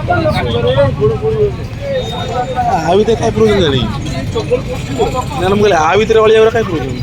आ ଭିତରେ ଖାଇ ପୁରଉଛନ୍ତି ଜାଣି ନା ମୁଁ କହିଲି ଆ ଭିତରେ ଅଳିଆ ଗୁରା ଖାଇ ପୁରଉଛନ୍ତି।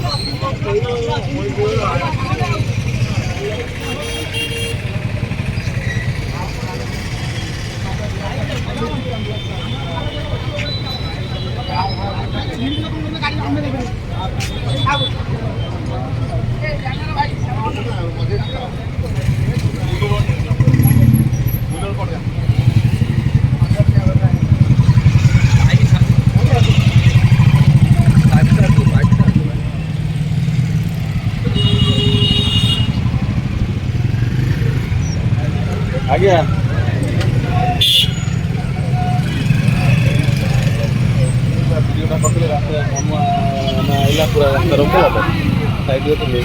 ଆଜ୍ଞା ଭିଡ଼ିଓଟା କରିଥିଲେ ରାସ୍ତା ଆଇଲା ପୁରା ରାସ୍ତା ରଖିଲା ତ ସାଇଡ଼ରେ ଥିଲେ